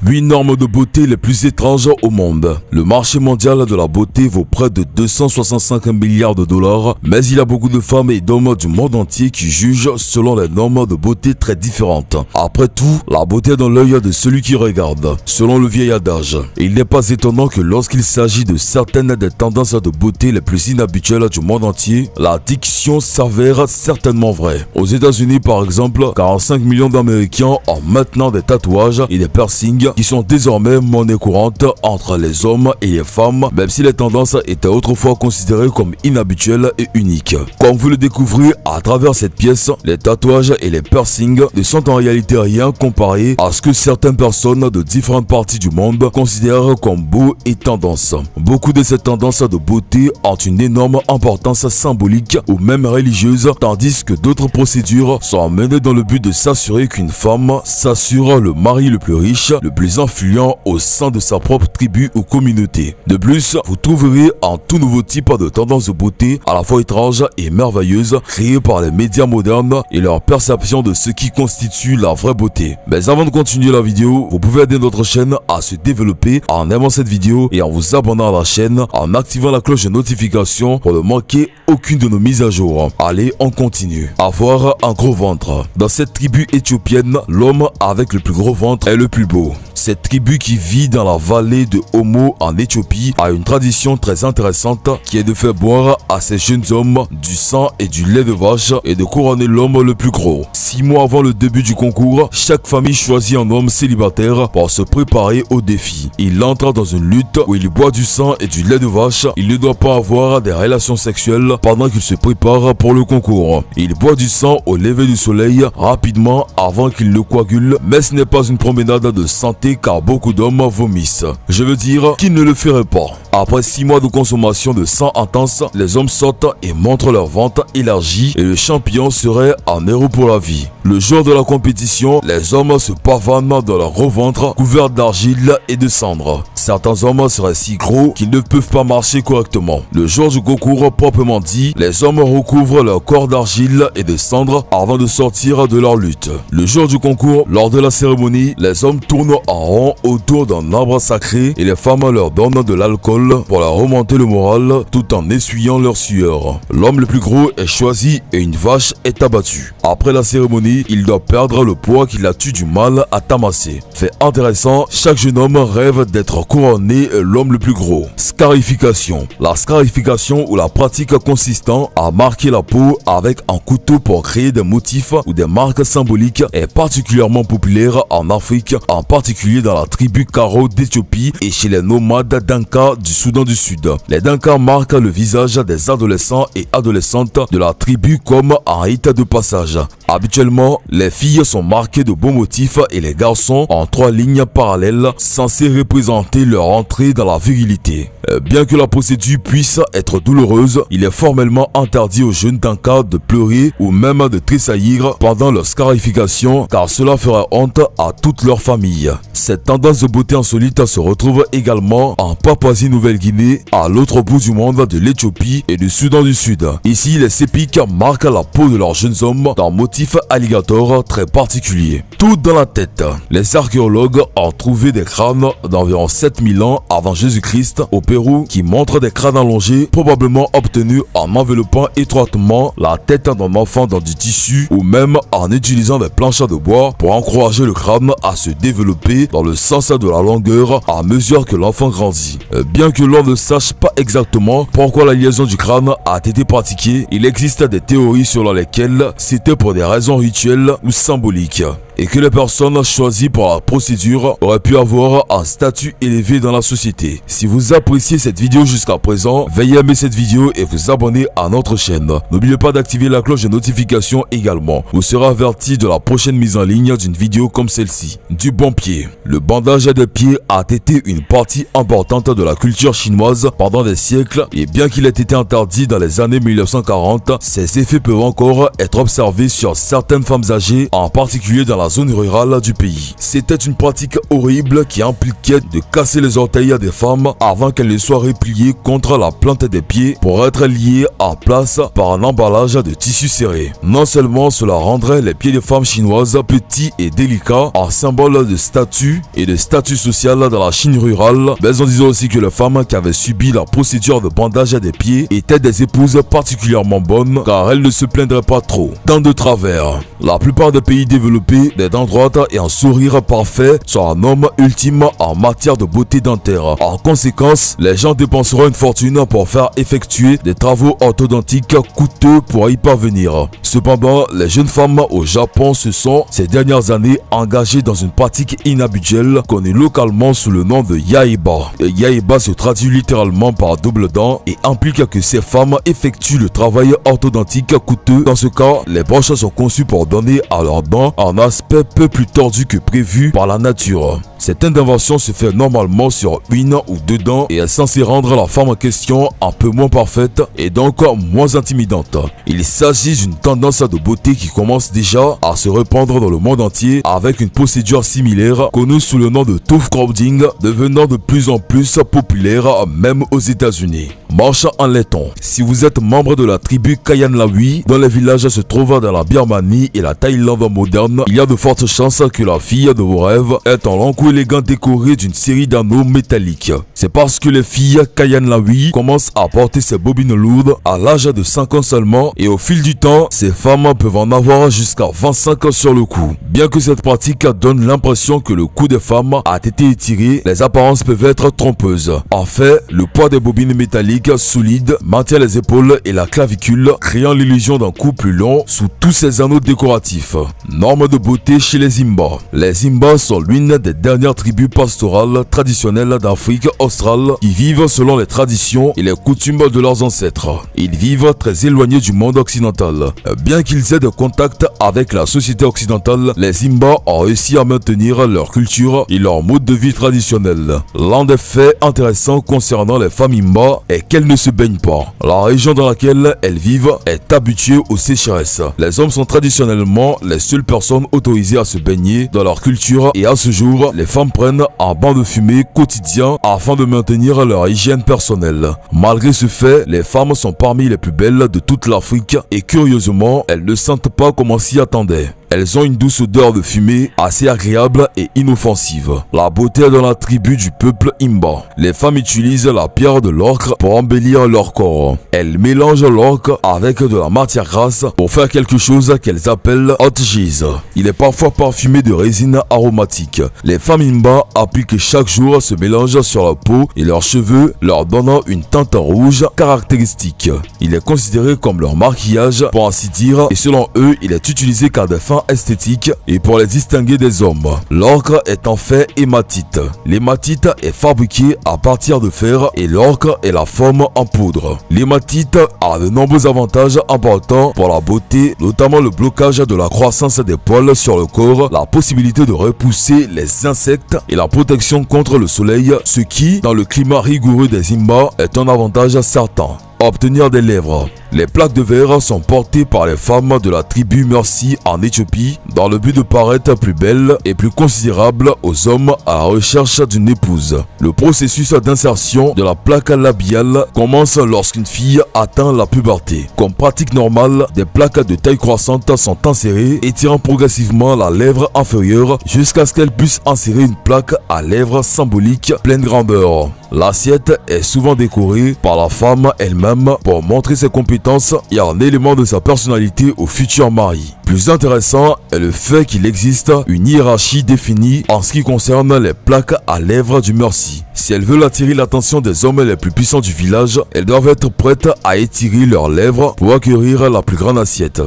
8 normes de beauté les plus étranges au monde. Le marché mondial de la beauté vaut près de 265 milliards de dollars, mais il y a beaucoup de femmes et d'hommes du monde entier qui jugent selon les normes de beauté très différentes. Après tout, la beauté est dans l'œil de celui qui regarde, selon le vieil adage. Et il n'est pas étonnant que lorsqu'il s'agit de certaines des tendances de beauté les plus inhabituelles du monde entier, la diction s'avère certainement vraie. Aux États-Unis par exemple, 45 millions d'Américains ont maintenant des tatouages et des piercings qui sont désormais monnaie courante entre les hommes et les femmes, même si les tendances étaient autrefois considérées comme inhabituelles et uniques. Comme vous le découvrez à travers cette pièce, les tatouages et les piercings ne sont en réalité rien comparé à ce que certaines personnes de différentes parties du monde considèrent comme beau et tendance. Beaucoup de ces tendances de beauté ont une énorme importance symbolique ou même religieuse, tandis que d'autres procédures sont menées dans le but de s'assurer qu'une femme s'assure le mari le plus riche, le plus influent au sein de sa propre tribu ou communauté. De plus, vous trouverez un tout nouveau type de tendance de beauté à la fois étrange et merveilleuse créée par les médias modernes et leur perception de ce qui constitue la vraie beauté. Mais avant de continuer la vidéo, vous pouvez aider notre chaîne à se développer en aimant cette vidéo et en vous abonnant à la chaîne, en activant la cloche de notification pour ne manquer aucune de nos mises à jour. Allez, on continue. Avoir un gros ventre. Dans cette tribu éthiopienne, l'homme avec le plus gros ventre est le plus beau. Cette tribu qui vit dans la vallée de Homo en Éthiopie a une tradition très intéressante qui est de faire boire à ces jeunes hommes du sang et du lait de vache et de couronner l'homme le plus gros. 6 mois avant le début du concours, chaque famille choisit un homme célibataire pour se préparer au défi. Il entre dans une lutte où il boit du sang et du lait de vache. Il ne doit pas avoir des relations sexuelles pendant qu'il se prépare pour le concours. Il boit du sang au lever du soleil rapidement avant qu'il ne coagule, mais ce n'est pas une promenade de santé car beaucoup d'hommes vomissent. Je veux dire qu'ils ne le feraient pas. Après 6 mois de consommation de sang intense, les hommes sautent et montrent leur ventre élargi et le champion serait un héros pour la vie. Le jour de la compétition, les hommes se pavanent dans leur gros ventre couvert d'argile et de cendres. Certains hommes seraient si gros qu'ils ne peuvent pas marcher correctement. Le jour du concours proprement dit, les hommes recouvrent leur corps d'argile et de cendres avant de sortir de leur lutte. Le jour du concours, lors de la cérémonie, les hommes tournent en rond autour d'un arbre sacré et les femmes leur donnent de l'alcool pour leur remonter le moral tout en essuyant leur sueur. L'homme le plus gros est choisi et une vache est abattue. Après la cérémonie, il doit perdre le poids qu'il a eu du mal à tamasser. Fait intéressant, chaque jeune homme rêve d'être couronné l'homme le plus gros. Scarification. La scarification ou la pratique consistant à marquer la peau avec un couteau pour créer des motifs ou des marques symboliques est particulièrement populaire en Afrique, en particulier dans la tribu Karo d'Éthiopie et chez les nomades Dinka du Soudan du Sud. Les Dinka marquent le visage des adolescents et adolescentes de la tribu comme un rite de passage. Habituellement, les filles sont marquées de beaux motifs et les garçons en 3 lignes parallèles censées représenter leur entrée dans la virilité. Bien que la procédure puisse être douloureuse, il est formellement interdit aux jeunes Dinka de pleurer ou même de tressaillir pendant leur scarification car cela fera honte à toute leur famille. Cette tendance de beauté insolite se retrouve également en Papouasie-Nouvelle-Guinée, à l'autre bout du monde de l'Éthiopie et du Soudan du Sud. Ici, les sépiques marquent la peau de leurs jeunes hommes d'un motif alligator très particulier. Tout dans la tête. Les archéologues ont trouvé des crânes d'environ 7000 ans avant Jésus-Christ au Pérou qui montrent des crânes allongés probablement obtenus en enveloppant étroitement la tête d'un enfant dans du tissu ou même en utilisant des planches de bois pour encourager le crâne à se développer dans le sens de la longueur à mesure que l'enfant grandit. Bien que l'on ne sache pas exactement pourquoi la liaison du crâne a été pratiquée, il existe des théories selon lesquelles c'était pour des raisons rituelles ou symboliques et que les personnes choisies pour la procédure auraient pu avoir un statut élevé dans la société. Si vous appréciez cette vidéo jusqu'à présent, veuillez aimer cette vidéo et vous abonner à notre chaîne. N'oubliez pas d'activer la cloche de notification également. Vous serez averti de la prochaine mise en ligne d'une vidéo comme celle-ci. Du bon pied. Le bandage des pieds a été une partie importante de la culture chinoise pendant des siècles et bien qu'il ait été interdit dans les années 1940, ses effets peuvent encore être observés sur certaines femmes âgées, en particulier dans la la zone rurale du pays. C'était une pratique horrible qui impliquait de casser les orteils des femmes avant qu'elles ne soient repliées contre la plante des pieds pour être liées à place par un emballage de tissu serré. Non seulement cela rendrait les pieds des femmes chinoises petits et délicats, un symbole de statut et de statut social dans la Chine rurale, mais on disait aussi que les femmes qui avaient subi la procédure de bandage des pieds étaient des épouses particulièrement bonnes car elles ne se plaindraient pas trop. Tant de travers. La plupart des pays développés, des dents droites et un sourire parfait sont un homme ultime en matière de beauté dentaire. En conséquence, les gens dépenseront une fortune pour faire effectuer des travaux orthodontiques coûteux pour y parvenir. Cependant, les jeunes femmes au Japon se sont ces dernières années engagées dans une pratique inhabituelle connue localement sous le nom de Yaeba. Yaeba se traduit littéralement par double dent et implique que ces femmes effectuent le travail orthodontique coûteux. Dans ce cas, les broches sont conçues pour donner à leurs dents un aspect peu plus tordu que prévu par la nature. Cette intervention se fait normalement sur une ou deux dents et est censée rendre la femme en question un peu moins parfaite et donc moins intimidante. Il s'agit d'une tendance de beauté qui commence déjà à se répandre dans le monde entier avec une procédure similaire connue sous le nom de tooth crowding, devenant de plus en plus populaire même aux États-Unis. Marche en laiton. Si vous êtes membre de la tribu Kayan Lawi, dont les villages se trouvent dans la Birmanie et la Thaïlande moderne, il y a de fortes chances que la fille de vos rêves ait un long cou élégant décoré d'une série d'anneaux métalliques. C'est parce que les filles Kayan Lawi commencent à porter ces bobines lourdes à l'âge de 5 ans seulement et au fil du temps, ces femmes peuvent en avoir jusqu'à 25 sur le cou. Bien que cette pratique donne l'impression que le cou des femmes a été étiré, les apparences peuvent être trompeuses. En fait, le poids des bobines métalliques solides maintient les épaules et la clavicule, créant l'illusion d'un cou plus long sous tous ces anneaux décoratifs. Norme de beauté chez les Imba. Les Imba sont l'une des dernières tribus pastorales traditionnelles d'Afrique australe qui vivent selon les traditions et les coutumes de leurs ancêtres. Ils vivent très éloignés du monde occidental. Bien qu'ils aient des contacts avec la société occidentale, les Imba ont réussi à maintenir leur culture et leur mode de vie traditionnel. L'un des faits intéressants concernant les femmes Imba est qu'elles ne se baignent pas. La région dans laquelle elles vivent est habituée aux sécheresses. Les hommes sont traditionnellement les seules personnes autorisées à se baigner dans leur culture et à ce jour, les femmes prennent un bain de fumée quotidien afin de maintenir leur hygiène personnelle. Malgré ce fait, les femmes sont parmi les plus belles de toute l'Afrique et curieusement, elles ne sentent pas comme on s'y attendait. Elles ont une douce odeur de fumée assez agréable et inoffensive. La beauté est dans la tribu du peuple Imba. Les femmes utilisent la pierre de l'ocre pour embellir leur corps. Elles mélangent l'ocre avec de la matière grasse pour faire quelque chose qu'elles appellent hot cheese. Il est parfois parfumé de résine aromatique. Les femmes Imba appliquent chaque jour ce mélange sur leur peau et leurs cheveux, leur donnant une teinte rouge caractéristique. Il est considéré comme leur maquillage pour ainsi dire et selon eux, il est utilisé car des fins esthétiques et pour les distinguer des hommes. L'ocre est en fait hématite. L'hématite est fabriquée à partir de fer et l'ocre est la forme en poudre. L'hématite a de nombreux avantages importants pour la beauté, notamment le blocage de la croissance des poils sur le corps, la possibilité de repousser les insectes et la protection contre le soleil, ce qui, dans le climat rigoureux des Imba, est un avantage certain. Obtenir des lèvres. Les plaques de verre sont portées par les femmes de la tribu Mercy en Éthiopie dans le but de paraître plus belles et plus considérables aux hommes à la recherche d'une épouse. Le processus d'insertion de la plaque labiale commence lorsqu'une fille atteint la puberté. Comme pratique normale, des plaques de taille croissante sont insérées, étirant progressivement la lèvre inférieure jusqu'à ce qu'elle puisse insérer une plaque à lèvres symbolique pleine grandeur. L'assiette est souvent décorée par la femme elle-même pour montrer ses compétences et un élément de sa personnalité au futur mari. Plus intéressant est le fait qu'il existe une hiérarchie définie en ce qui concerne les plaques à lèvres du Mercy. Si elles veulent attirer l'attention des hommes les plus puissants du village, elles doivent être prêtes à étirer leurs lèvres pour acquérir la plus grande assiette.